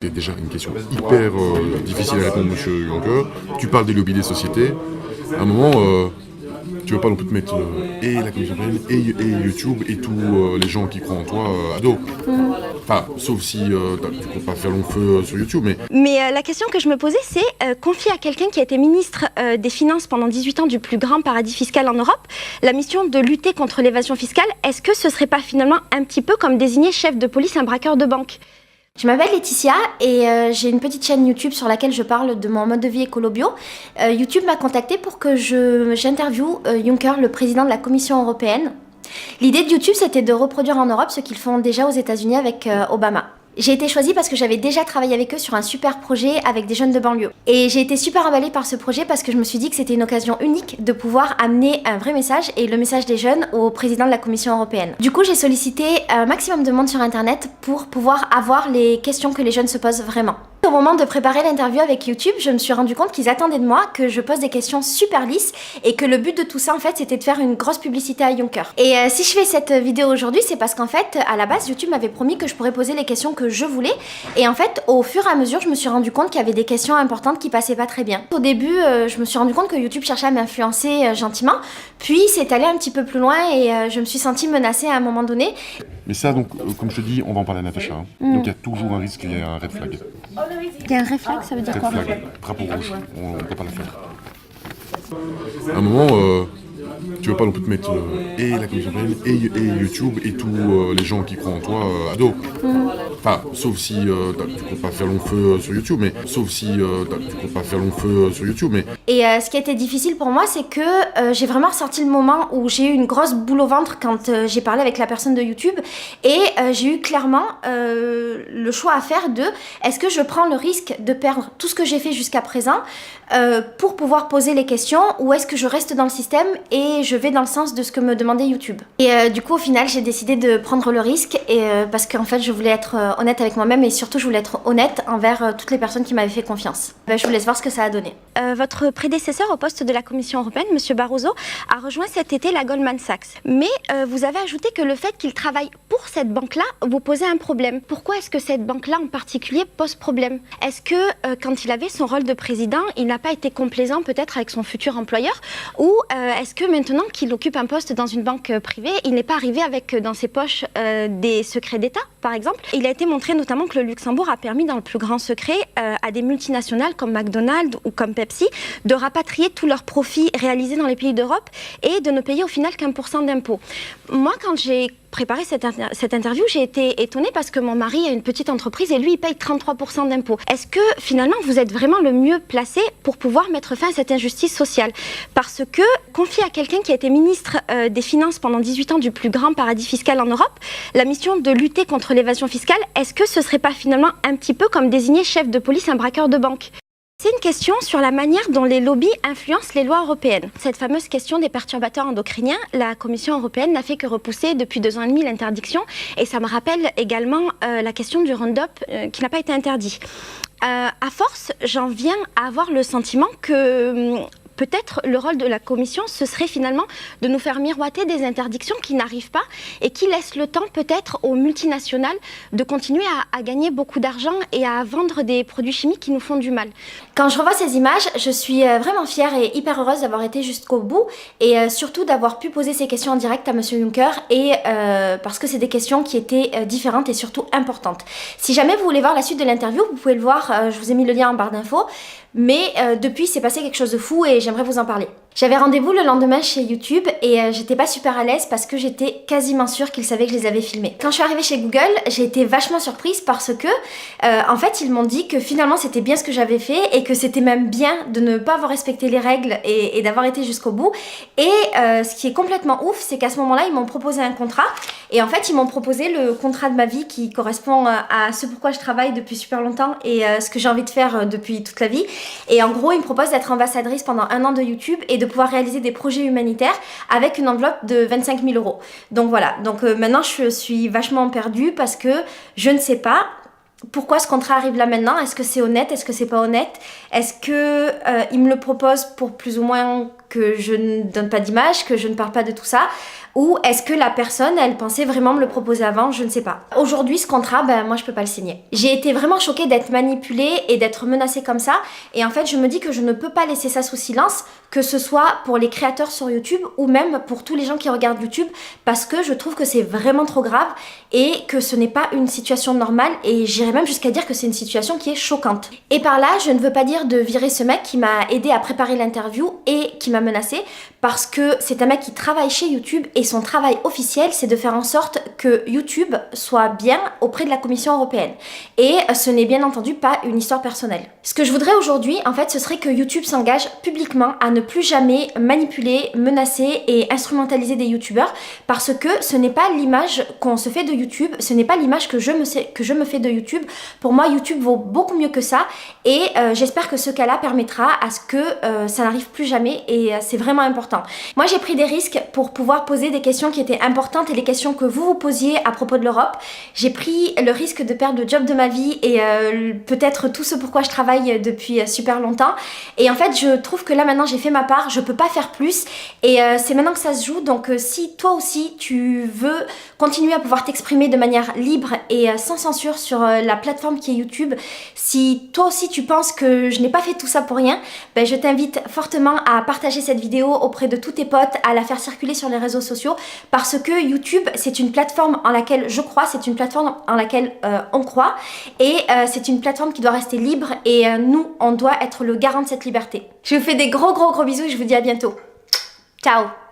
C'est déjà une question hyper difficile à répondre, monsieur Juncker. Tu parles des lobbies des sociétés. À un moment, tu veux pas non plus te mettre et la Commission européenne et YouTube et tous les gens qui croient en toi à dos. Enfin, sauf si tu comptes pas faire long feu sur YouTube, mais... Mais la question que je me posais, c'est confier à quelqu'un qui a été ministre des Finances pendant 18 ans du plus grand paradis fiscal en Europe, la mission de lutter contre l'évasion fiscale, est-ce que ce serait pas finalement un petit peu comme désigner chef de police un braqueur de banque ? Je m'appelle Laetitia et j'ai une petite chaîne YouTube sur laquelle je parle de mon mode de vie écolo-bio. YouTube m'a contactée pour que j'interviewe Juncker, le président de la Commission européenne. L'idée de YouTube, c'était de reproduire en Europe ce qu'ils font déjà aux États-Unis avec Obama. J'ai été choisie parce que j'avais déjà travaillé avec eux sur un super projet avec des jeunes de banlieue. Et j'ai été super emballée par ce projet parce que je me suis dit que c'était une occasion unique de pouvoir amener un vrai message et le message des jeunes au président de la Commission européenne. Du coup, j'ai sollicité un maximum de monde sur Internet pour pouvoir avoir les questions que les jeunes se posent vraiment. Au moment de préparer l'interview avec YouTube, je me suis rendu compte qu'ils attendaient de moi que je pose des questions super lisses et que le but de tout ça, en fait, c'était de faire une grosse publicité à Juncker. Et si je fais cette vidéo aujourd'hui, c'est parce qu'en fait, à la base, YouTube m'avait promis que je pourrais poser les questions que je voulais. Et en fait, au fur et à mesure, je me suis rendu compte qu'il y avait des questions importantes qui passaient pas très bien. Au début, je me suis rendu compte que YouTube cherchait à m'influencer gentiment. Puis, c'est allé un petit peu plus loin et je me suis sentie menacée à un moment donné. Mais ça, donc, comme je te dis, on va en parler à Natacha. Donc il y a toujours un risque qu'il y ait un red flag. Il y a un réflexe, ça veut dire Red quoi? flag, drapeau rouge, on ne peut pas la faire. À un moment, tu veux pas non plus te mettre et la Commission européenne et YouTube et tous les gens qui croient en toi à dos. Enfin, sauf si tu comptes pas faire long feu sur YouTube, mais Et ce qui a été difficile pour moi, c'est que j'ai vraiment ressenti le moment où j'ai eu une grosse boule au ventre quand j'ai parlé avec la personne de YouTube et j'ai eu clairement le choix à faire de est-ce que je prends le risque de perdre tout ce que j'ai fait jusqu'à présent pour pouvoir poser les questions ou est-ce que je reste dans le système et je vais dans le sens de ce que me demandait YouTube. Et du coup, au final, j'ai décidé de prendre le risque et, parce qu'en fait, je voulais être honnête avec moi-même et surtout, je voulais être honnête envers toutes les personnes qui m'avaient fait confiance. Je vous laisse voir ce que ça a donné. Votre prédécesseur au poste de la Commission européenne, M. Barroso, a rejoint cet été la Goldman Sachs. Mais vous avez ajouté que le fait qu'il travaille pour cette banque-là vous posait un problème. Pourquoi est-ce que cette banque-là en particulier pose problème? Est-ce que quand il avait son rôle de président, il n'a pas été complaisant peut-être avec son futur employeur? Ou est-ce que maintenant qu'il occupe un poste dans une banque privée, il n'est pas arrivé avec dans ses poches des secrets d'État, par exemple? Il a été montré notamment que le Luxembourg a permis dans le plus grand secret à des multinationales comme McDonald's ou comme Pepsi de rapatrier tous leurs profits réalisés dans les pays d'Europe et de ne payer au final qu'1% d'impôts. Moi, quand j'ai préparé cette interview, j'ai été étonnée parce que mon mari a une petite entreprise et lui, il paye 33% d'impôts. Est-ce que finalement, vous êtes vraiment le mieux placé pour pouvoir mettre fin à cette injustice sociale? Parce que confier à quelqu'un qui a été ministre des Finances pendant 18 ans du plus grand paradis fiscal en Europe, la mission de lutter contre l'évasion fiscale, est-ce que ce serait pas finalement un petit peu comme désigner chef de police un braqueur de banque? C'est une question sur la manière dont les lobbies influencent les lois européennes. Cette fameuse question des perturbateurs endocriniens, la Commission européenne n'a fait que repousser depuis 2 ans et demi l'interdiction. Et ça me rappelle également la question du Roundup qui n'a pas été interdit. À force, j'en viens à avoir le sentiment que... peut-être le rôle de la Commission, ce serait finalement de nous faire miroiter des interdictions qui n'arrivent pas et qui laissent le temps peut-être aux multinationales de continuer à gagner beaucoup d'argent et à vendre des produits chimiques qui nous font du mal. Quand je revois ces images, je suis vraiment fière et hyper heureuse d'avoir été jusqu'au bout et surtout d'avoir pu poser ces questions en direct à M. Juncker et parce que c'est des questions qui étaient différentes et surtout importantes. Si jamais vous voulez voir la suite de l'interview, vous pouvez le voir, je vous ai mis le lien en barre d'infos. Mais depuis, c'est passé quelque chose de fou et j'aimerais vous en parler. J'avais rendez-vous le lendemain chez YouTube et j'étais pas super à l'aise parce que j'étais quasiment sûre qu'ils savaient que je les avais filmés. Quand je suis arrivée chez Google, j'ai été vachement surprise parce que en fait, ils m'ont dit que finalement c'était bien ce que j'avais fait et que c'était même bien de ne pas avoir respecté les règles et d'avoir été jusqu'au bout. Et ce qui est complètement ouf, c'est qu'à ce moment-là, ils m'ont proposé un contrat et en fait, ils m'ont proposé le contrat de ma vie qui correspond à ce pourquoi je travaille depuis super longtemps et ce que j'ai envie de faire depuis toute la vie. Et en gros, ils me proposent d'être ambassadrice pendant 1 an de YouTube et de pouvoir réaliser des projets humanitaires avec une enveloppe de 25 000 €. Donc voilà, donc maintenant je suis vachement perdue parce que je ne sais pas pourquoi ce contrat arrive là maintenant. Est-ce que c'est honnête? Est-ce que c'est pas honnête? Est-ce que ils me le proposent pour plus ou moins que je ne donne pas d'image, que je ne parle pas de tout ça? Ou est-ce que la personne, elle pensait vraiment me le proposer avant? Je ne sais pas. Aujourd'hui, ce contrat, moi je peux pas le signer. J'ai été vraiment choquée d'être manipulée et d'être menacée comme ça. Et en fait, je me dis que je ne peux pas laisser ça sous silence, que ce soit pour les créateurs sur YouTube ou même pour tous les gens qui regardent YouTube, parce que je trouve que c'est vraiment trop grave et que ce n'est pas une situation normale, et j'irais même jusqu'à dire que c'est une situation qui est choquante. Et par là, je ne veux pas dire de virer ce mec qui m'a aidé à préparer l'interview et qui m'a menacée, parce que c'est un mec qui travaille chez YouTube et son travail officiel, c'est de faire en sorte que YouTube soit bien auprès de la Commission européenne. Et ce n'est bien entendu pas une histoire personnelle. Ce que je voudrais aujourd'hui, en fait, ce serait que YouTube s'engage publiquement à ne plus jamais manipuler, menacer et instrumentaliser des YouTubeurs, parce que ce n'est pas l'image qu'on se fait de YouTube, ce n'est pas l'image que je me fais de YouTube. Pour moi, YouTube vaut beaucoup mieux que ça, et j'espère que ce cas-là permettra à ce que ça n'arrive plus jamais, et c'est vraiment important. Moi, j'ai pris des risques pour pouvoir poser des questions qui étaient importantes et les questions que vous vous posiez à propos de l'Europe. J'ai pris le risque de perdre le job de ma vie et peut-être tout ce pourquoi je travaille depuis super longtemps. Et en fait, je trouve que là maintenant j'ai fait ma part, je peux pas faire plus, et c'est maintenant que ça se joue. Donc si toi aussi tu veux continuer à pouvoir t'exprimer de manière libre et sans censure sur la plateforme qui est YouTube, si toi aussi tu penses que je n'ai pas fait tout ça pour rien, je t'invite fortement à partager cette vidéo auprès de tous tes potes, à la faire circuler sur les réseaux sociaux, parce que YouTube, c'est une plateforme en laquelle je crois, c'est une plateforme en laquelle on croit, et c'est une plateforme qui doit rester libre, et nous, on doit être le garant de cette liberté. Je vous fais des gros bisous et je vous dis à bientôt. Ciao!